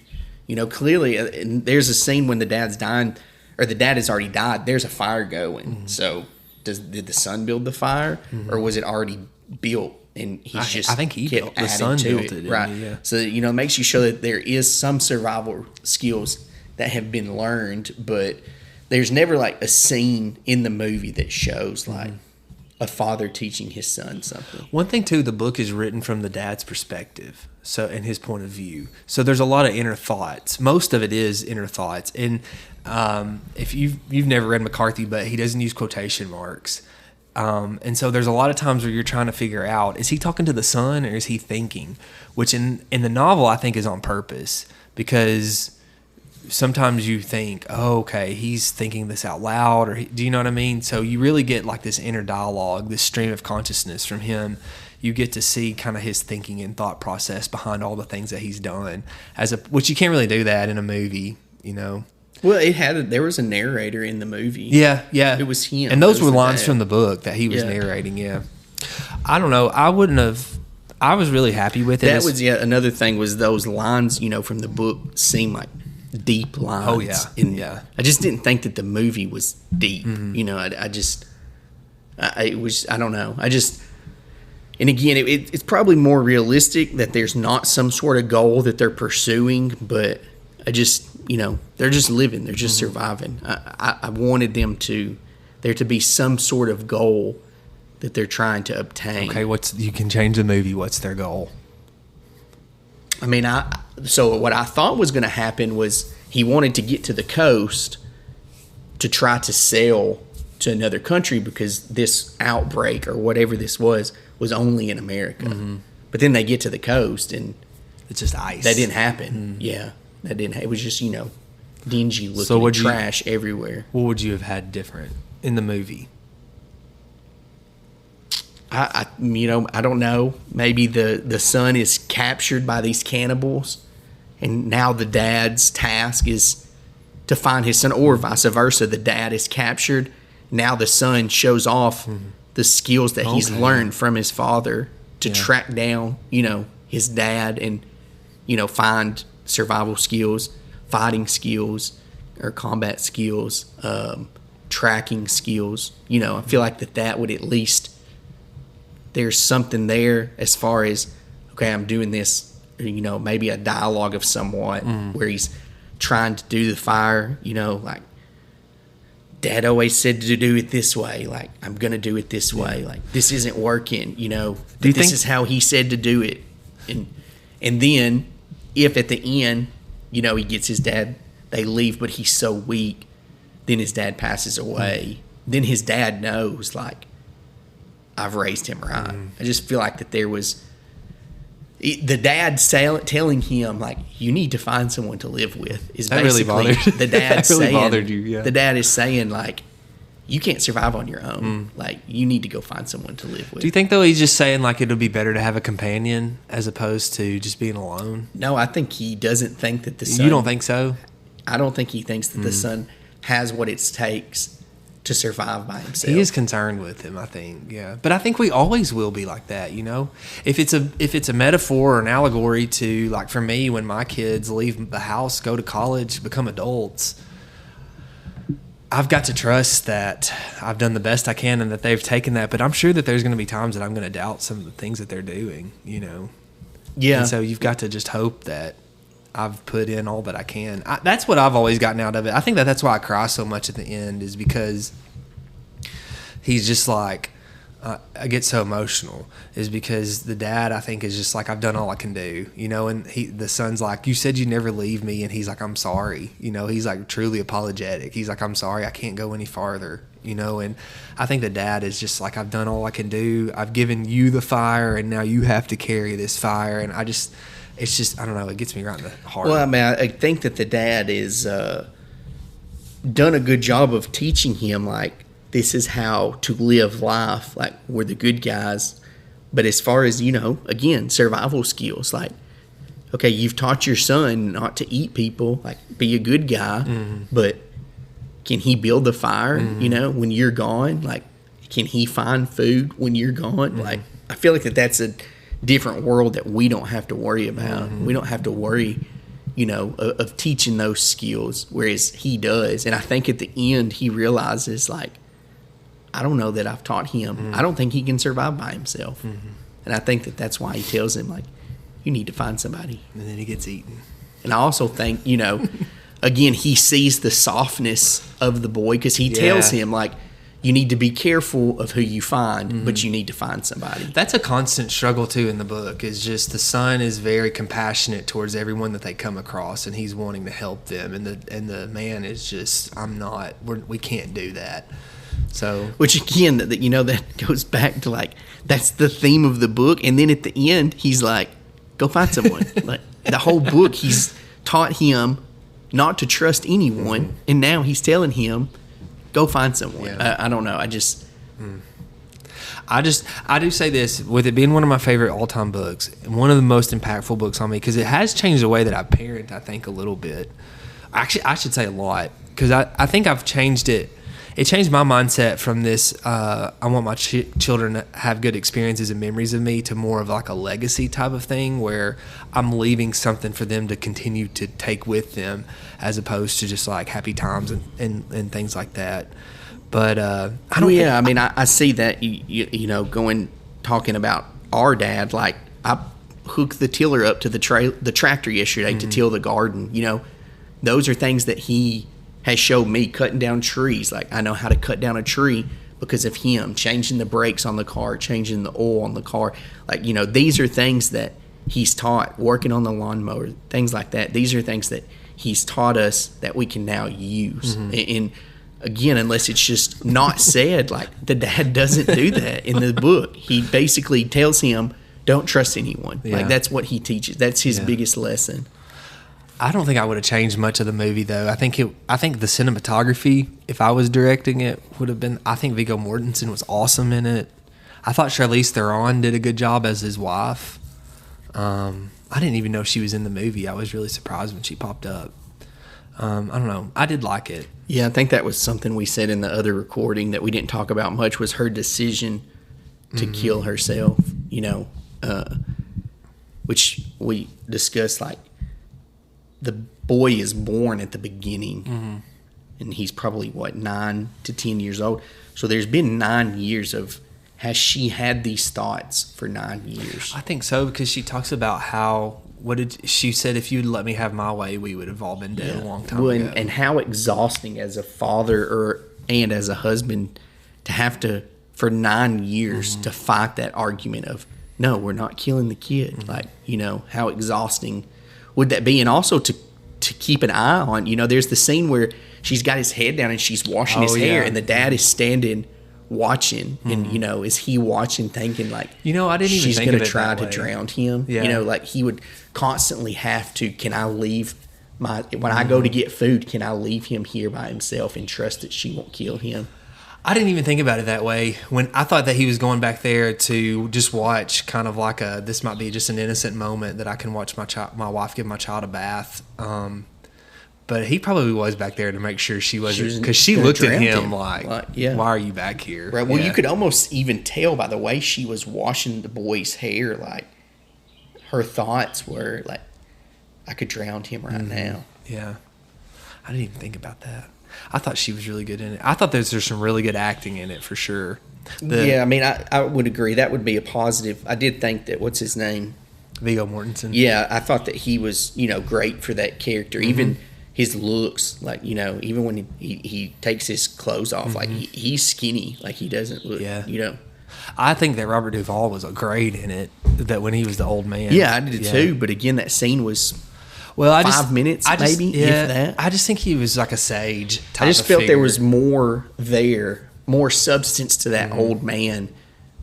clearly. And there's a scene when the dad's dying, or the dad has already died. There's a fire going. So did the son build the fire, or was it already built and I think he built the son built it, right? Yeah. So it makes you show that there is some survival skills that have been learned, but there's never like a scene in the movie that shows like a father teaching his son something. One thing too, the book is written from the dad's perspective, so and his point of view. So there's a lot of inner thoughts. Most of it is inner thoughts, and if you've never read McCarthy, but he doesn't use quotation marks. And so there's a lot of times where you're trying to figure out, is he talking to the son or is he thinking? Which in the novel I think is on purpose, because sometimes you think, oh, okay, he's thinking this out loud, or do you know what I mean? So you really get like this inner dialogue, this stream of consciousness from him. You get to see kind of his thinking and thought process behind all the things that he's done, which you can't really do that in a movie, Well, there was a narrator in the movie. Yeah. It was him. And those were lines from the book that he was narrating, yeah. I don't know. I was really happy with it. That was another thing was those lines, from the book seemed like deep lines. Oh, yeah. I just didn't think that the movie was deep. It was, I don't know. And again, it's probably more realistic that there's not some sort of goal that they're pursuing, but they're just living. They're just surviving. I wanted there to be some sort of goal that they're trying to obtain. Okay, you can change the movie. What's their goal? I mean, so what I thought was going to happen was he wanted to get to the coast to try to sell to another country because this outbreak or whatever this was only in America. But then they get to the coast and it's just ice. That didn't happen. Yeah. That didn't. It was just dingy looking and trash everywhere. What would you have had different in the movie? I don't know. Maybe the son is captured by these cannibals, and now the dad's task is to find his son, or vice versa. The dad is captured. Now the son shows off the skills that he's learned from his father to track down, his dad and, find survival skills, fighting skills, or combat skills, tracking skills. I feel like that would at least, there's something there as far as, okay, I'm doing this, maybe a dialogue of somewhat where he's trying to do the fire, like, Dad always said to do it this way. Like, I'm going to do it this way. Like, this isn't working, this is how he said to do it. And then if at the end, he gets his dad, they leave, but he's so weak, then his dad passes away. Then his dad knows, like, I've raised him right. I just feel like that there was the dad telling him, like, you need to find someone to live with is that basically really bothered. the dad that really saying, bothered you. Yeah. The dad is saying, like, you can't survive on your own. Like, you need to go find someone to live with. Do you think, though, he's just saying, like, it'll be better to have a companion as opposed to just being alone? No, I think he doesn't think that the son... You don't think so? I don't think he thinks that the son has what it takes to survive by himself. He is concerned with him, I think. Yeah, but I think we always will be like that. You know, if it's a metaphor or an allegory to, like, for me, when my kids leave the house, go to college, become adults, I've got to trust that I've done the best I can and that they've taken that. But I'm sure that there's going to be times that I'm going to doubt some of the things that they're doing. You know. Yeah. And so you've got to just hope that I've put in all that I can. That's what I've always gotten out of it. I think that's why I cry so much at the end, is because he's just like, I get so emotional, is because the dad, I think, is just like, I've done all I can do, you know, and the son's like, you said you'd never leave me, and he's like, I'm sorry, you know, he's like truly apologetic. He's like, I'm sorry, I can't go any farther, you know, and I think the dad is just like, I've done all I can do. I've given you the fire, and now you have to carry this fire, and it's just, I don't know, it gets me right in the heart. Well, I mean, I think that the dad is done a good job of teaching him, like, this is how to live life. Like, we're the good guys. But as far as, you know, again, survival skills, like, okay, you've taught your son not to eat people, like, be a good guy, but can he build the fire, you know, when you're gone? Like, can he find food when you're gone? Like, I feel like that's a different world that we don't have to worry about. We don't have to worry, you know, of teaching those skills, whereas he does. And I think at the end he realizes, like, I don't know that I've taught him. I don't think he can survive by himself. And I think that that's why he tells him, like, you need to find somebody. And then he gets eaten. And I also think, you know, again, he sees the softness of the boy, because he tells him, like, you need to be careful of who you find, but you need to find somebody. That's a constant struggle, too, in the book, is just the son is very compassionate towards everyone that they come across, and he's wanting to help them. And the man is just, we can't do that. So, which again, that, you know, that goes back to, like, that's the theme of the book. And then at the end, he's like, go find someone. Like, the whole book, he's taught him not to trust anyone. And now he's telling him, go find someone. Yeah. I don't know. I do say this, with it being one of my favorite all-time books, and one of the most impactful books on me, because it has changed the way that I parent, I think, a little bit. Actually, I should say a lot, because I think I've changed it. It changed my mindset from this, I want my children to have good experiences and memories of me, to more of like a legacy type of thing, where I'm leaving something for them to continue to take with them, as opposed to just like happy times and things like that. But I don't. Yeah, I mean, I see that, you know, talking about our dad. Like, I hooked the tiller up to the tractor yesterday to till the garden. You know, those are things that he has showed me. Cutting down trees, like, I know how to cut down a tree because of him. Changing the brakes on the car, changing the oil on the car, like, you know, these are things that he's taught. Working on the lawnmower, things like that. These are things that he's taught us that we can now use. And again, unless it's just not said, like, the dad doesn't do that in the book. He basically tells him, don't trust anyone. Like, that's what he teaches. That's his biggest lesson. I don't think I would have changed much of the movie, though. I think the cinematography, if I was directing it, would have been. I think Viggo Mortensen was awesome in it. I thought Charlize Theron did a good job as his wife. I didn't even know she was in the movie. I was really surprised when she popped up. I don't know. I did like it. Yeah, I think that was something we said in the other recording that we didn't talk about much, was her decision to kill herself, you know, which we discussed, like, the boy is born at the beginning, and he's probably, 9 to 10 years old. So there's been 9 years of, has she had these thoughts for 9 years? I think so, because she talks about how, she said, if you'd let me have my way, we would have all been dead a long time ago. And how exhausting as a father and as a husband to have to, for 9 years, to fight that argument of, no, we're not killing the kid. Like, you know, how exhausting would that be? And also to keep an eye on, you know, there's the scene where she's got his head down and she's washing his hair, and the dad is standing watching, and, you know, is he watching, thinking, like, you know, I didn't even she's think gonna of it try that to way. drown him. Yeah. You know, like, he would constantly have to, can I leave when I go to get food, can I leave him here by himself and trust that she won't kill him? I didn't even think about it that way. When I thought that he was going back there to just watch, kind of like this might be just an innocent moment that I can watch my wife give my child a bath. But he probably was back there to make sure she wasn't, because she looked at him like, why are you back here? Right. Well, you could almost even tell by the way she was washing the boy's hair, like her thoughts were like, I could drown him right now. Yeah. I didn't even think about that. I thought she was really good in it. I thought there's some really good acting in it for sure. Yeah, I mean, I would agree. That would be a positive. I did think that, what's his name? Viggo Mortensen. Yeah, I thought that he was, great for that character. Even his looks, like, even when he takes his clothes off, like he's skinny, like he doesn't look, I think that Robert Duvall was great in it, that when he was the old man. Yeah, I did too. But again, that scene was 5 minutes, maybe, if that. I just think he was like a sage type. I just felt there was more substance to that old man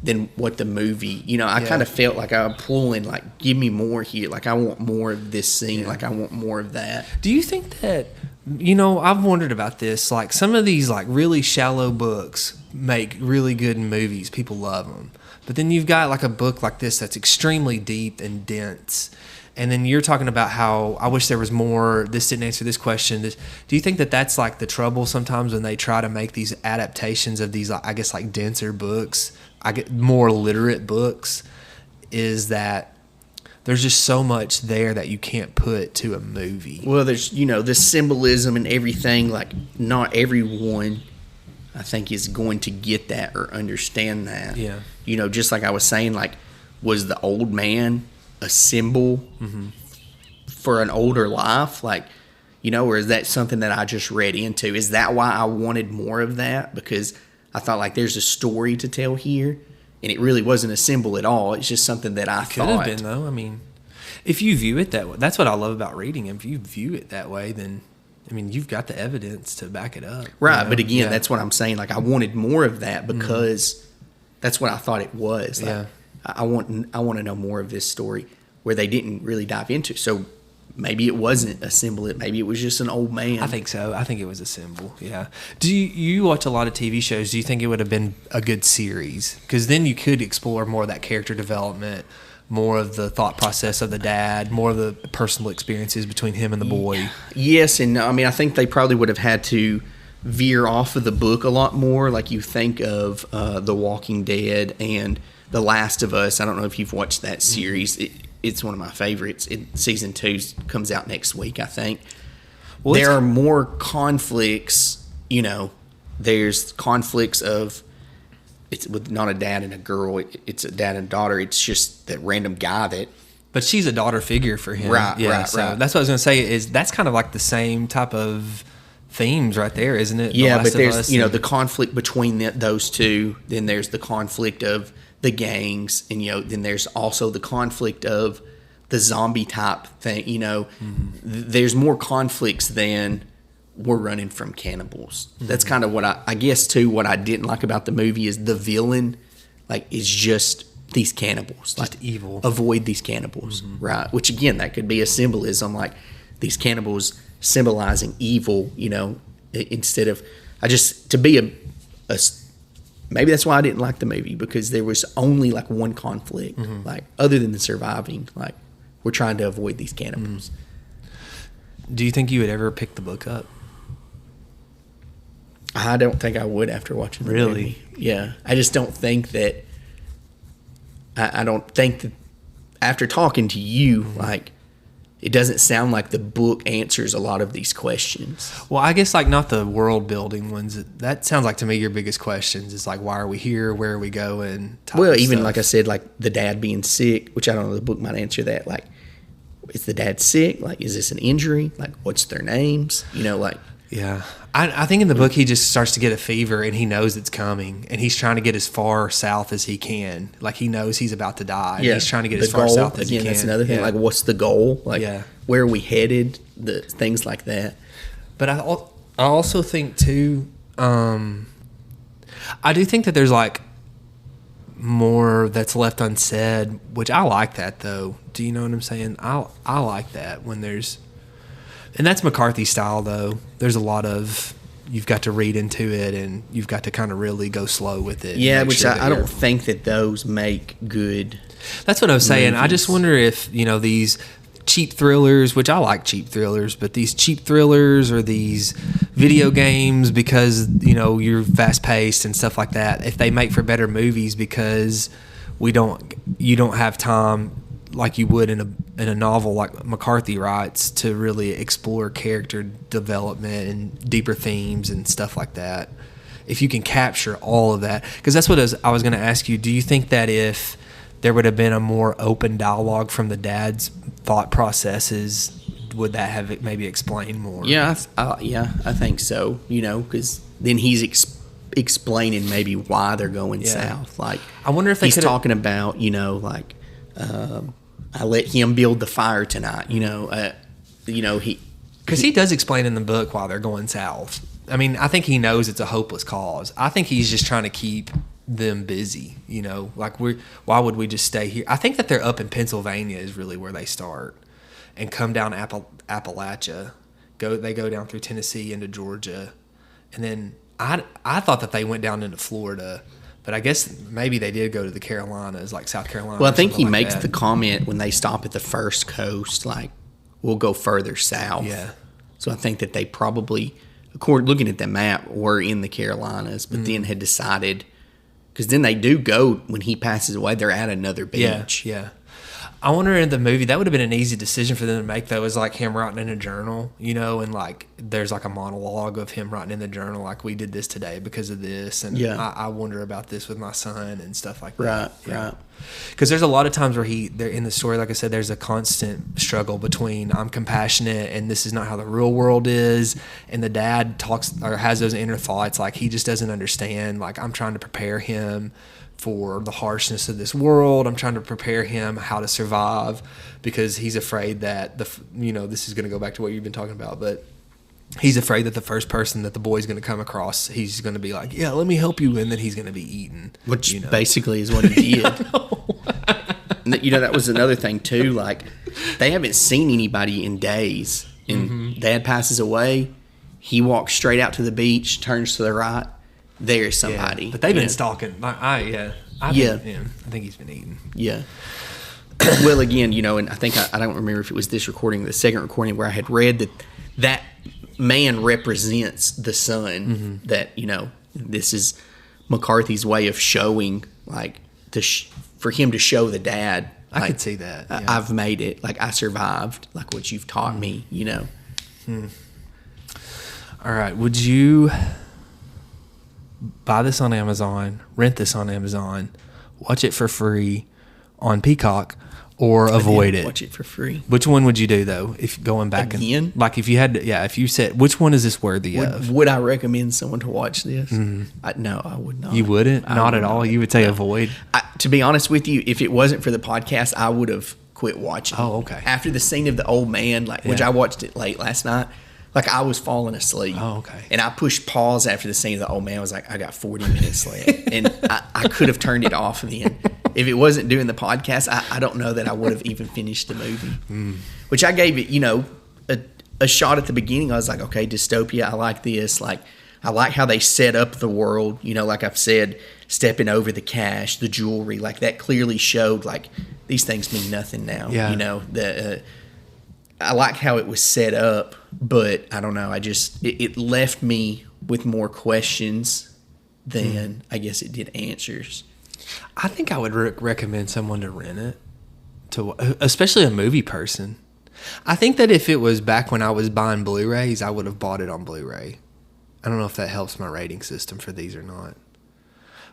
than what the movie. I kind of felt like I'm pulling, like, give me more here. Like, I want more of this scene. Like, I want more of that. Do you think that, I've wondered about this, like some of these like really shallow books make really good movies. People love them. But then you've got like a book like this that's extremely deep and dense. And then you're talking about how I wish there was more, this didn't answer this question. Do you think that that's like the trouble sometimes when they try to make these adaptations of these, I guess, like denser books, more literate books, is that there's just so much there that you can't put to a movie? Well, there's, this symbolism and everything. Like, not everyone, I think, is going to get that or understand that. Yeah. Just like I was saying, like, was the old man a symbol for an older life, like, or is that something that I just read into? Is that why I wanted more of that? Because I thought, like, there's a story to tell here, and it really wasn't a symbol at all. It's just something that I thought. Could have been, though. I mean, if you view it that way, that's what I love about reading. If you view it that way, then I mean, you've got the evidence to back it up, right? But again, that's what I'm saying. Like, I wanted more of that because that's what I thought it was. Like, I want to know more of this story where they didn't really dive into. So maybe it wasn't a symbol. Maybe it was just an old man. I think so. I think it was a symbol. Yeah. Do you watch a lot of TV shows? Do you think it would have been a good series? Because then you could explore more of that character development, more of the thought process of the dad, more of the personal experiences between him and the boy. Yes and no. I mean, I think they probably would have had to veer off of the book a lot more. Like, you think of The Walking Dead and The Last of Us. I don't know if you've watched that series. It's one of my favorites. Season 2 comes out next week, I think. Well, there are more conflicts. There's conflicts of, it's with not a dad and a girl. It's a dad and daughter. It's just that random guy that. But she's a daughter figure for him. Right, yeah, right, so right. That's what I was going to say. Is that's kind of like the same type of themes right there, isn't it? Yeah, but there's the conflict between those two. Then there's the conflict of the gangs, and then there's also the conflict of the zombie type thing. There's more conflicts than we're running from cannibals. That's kind of what I guess too. What I didn't like about the movie is the villain, like, is just these cannibals, just like, evil. Avoid these cannibals, right? Which again, that could be a symbolism, like these cannibals symbolizing evil. Instead of to be a maybe that's why I didn't like the movie, because there was only like one conflict, like, other than the surviving, like, we're trying to avoid these cannibals. Do you think you would ever pick the book up? I don't think I would after watching the movie. Yeah. I just don't think that I don't think that after talking to you, like, it doesn't sound like the book answers a lot of these questions. Well, I guess, like, not the world building ones. That sounds like, to me, your biggest questions is like, why are we here? Where are we going? Well, even like I said, like the dad being sick, which I don't know, the book might answer that. Like, is the dad sick? Like, is this an injury? Like, what's their names? Like. Yeah. I think in the book he just starts to get a fever and he knows it's coming and he's trying to get as far south as he can. Like, he knows he's about to die. Yeah. And he's trying to get as far south as he can. That's another thing. Yeah. Like, what's the goal? Like, where are we headed? The things like that. But I also think too, I do think that there's like more that's left unsaid, which I like that though. Do you know what I'm saying? I like that when there's, and that's McCarthy style though. There's a lot of you've got to read into it, and you've got to kind of really go slow with it. Yeah, Make which sure that I you're- don't think that those make good. That's what I was saying. I just movies. wonder if, these cheap thrillers, which I like cheap thrillers, but these cheap thrillers or these video games, because, you're fast paced and stuff like that, if they make for better movies because you don't have time like you would in a novel like McCarthy writes to really explore character development and deeper themes and stuff like that. If you can capture all of that, because that's what I was going to ask you. Do you think that if there would have been a more open dialogue from the dad's thought processes, would that have maybe explained more? Yeah, I think so. Because then he's explaining maybe why they're going south. Like, I wonder if they he's could've- talking about, I let him build the fire tonight. He Because he does explain in the book why they're going south. I mean, I think he knows it's a hopeless cause. I think he's just trying to keep them busy. Why would we just stay here? I think that they're up in Pennsylvania is really where they start, and come down Appalachia. They go down through Tennessee into Georgia, and then I thought that they went down into Florida, but I guess maybe they did go to the Carolinas, like South Carolina. Well, I think or he something like makes that. the comment when they stop at the first coast, like, we'll go further south. Yeah. So I think that they probably, looking at the map, were in the Carolinas, but then had decided, because then they do go, when he passes away, they're at another beach. Yeah. I wonder in the movie, that would have been an easy decision for them to make, though, is like him writing in a journal, and like there's like a monologue of him writing in the journal, like, we did this today because of this, and I wonder about this with my son and stuff like that. Right. Because there's a lot of times where they're in the story, like I said, there's a constant struggle between I'm compassionate and this is not how the real world is, and the dad talks or has those inner thoughts like he just doesn't understand, like, I'm trying to prepare him for the harshness of this world. I'm trying to prepare him how to survive, because he's afraid that this is going to go back to what you've been talking about, but he's afraid that the first person that the boy's going to come across, he's going to be like, yeah, let me help you, and then he's going to be eaten. Which basically is what he did. That was another thing too. Like, they haven't seen anybody in days, and Dad passes away. He walks straight out to the beach, turns to the right. There's somebody. Yeah, but they've been stalking. I think he's been eaten. Yeah. Well, again, and I think I don't remember if it was this recording, the second recording, where I had read that man represents the son. That this is McCarthy's way of showing, like, for him to show the dad. I like, could see that. Yeah. I've made it. Like, I survived. Like, what you've taught me. All right. Would you buy this on Amazon, rent this on Amazon, watch it for free on Peacock, or avoid it? Watch it for free. Which one would you do, though, if going back Again? like if you had to, if you said, which one is this worthy of? Would I recommend someone to watch this? No, I would not. You wouldn't? Not at all? You would say avoid? To be honest with you, if it wasn't for the podcast, I would have quit watching. Oh, okay. After the scene of the old man, which I watched it late last night, like, I was falling asleep. Oh, okay. And I pushed pause after the scene of the old man. I was like, I got 40 minutes left. And I could have turned it off then. If it wasn't doing the podcast, I don't know that I would have even finished the movie. Which I gave it, a shot at the beginning. I was like, okay, dystopia, I like this. Like, I like how they set up the world. Like I've said, stepping over the cash, the jewelry, like, that clearly showed, like, these things mean nothing now. Yeah. I like how it was set up, but I don't know. It left me with more questions than I guess it did answers. I think I would recommend someone to rent it, especially a movie person. I think that if it was back when I was buying Blu-rays, I would have bought it on Blu-ray. I don't know if that helps my rating system for these or not.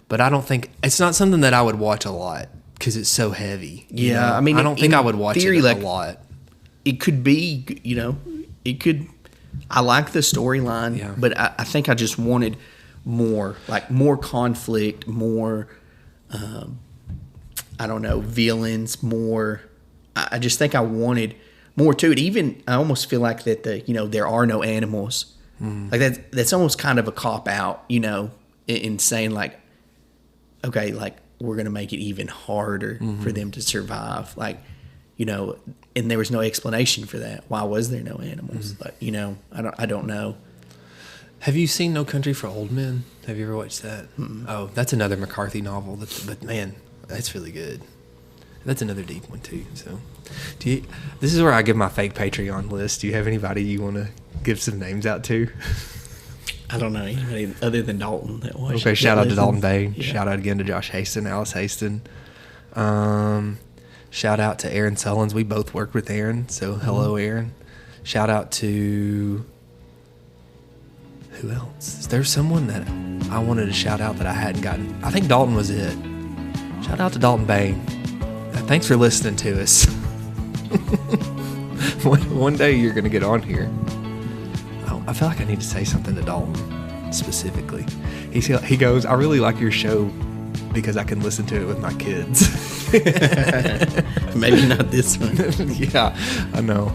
But I don't think it's not something that I would watch a lot because it's so heavy. Yeah, I mean, I don't think in I would watch theory, it like, a lot. It could be, it could. I like the storyline, but I think I just wanted more conflict, more. I don't know, villains, more. I just think I wanted more to it. Even I almost feel like that there are no animals. Like that's almost kind of a cop out, in saying, like, okay, like, we're gonna make it even harder for them to survive, like, and there was no explanation for that. Why was there no animals? But I don't know. Have you seen No Country for Old Men? Have you ever watched that? Oh, that's another McCarthy novel. But man, that's really good. That's another deep one too. So, this is where I give my fake Patreon list. Do you have anybody you want to give some names out to? I don't know anybody other than Dalton that watched. Okay, shout out to Dalton Bay. Yeah. Shout out again to Josh Haston, Alice Haston. Shout out to Aaron Sullins. We both worked with Aaron, so hello, Aaron. Shout out to who else? There's someone that I wanted to shout out that I hadn't gotten. I think Dalton was it. Shout out to Dalton Bay. Thanks for listening to us. One day you're going to get on here. I feel like I need to say something to Dalton specifically. He goes, I really like your show because I can listen to it with my kids. Maybe not this one. Yeah, I know.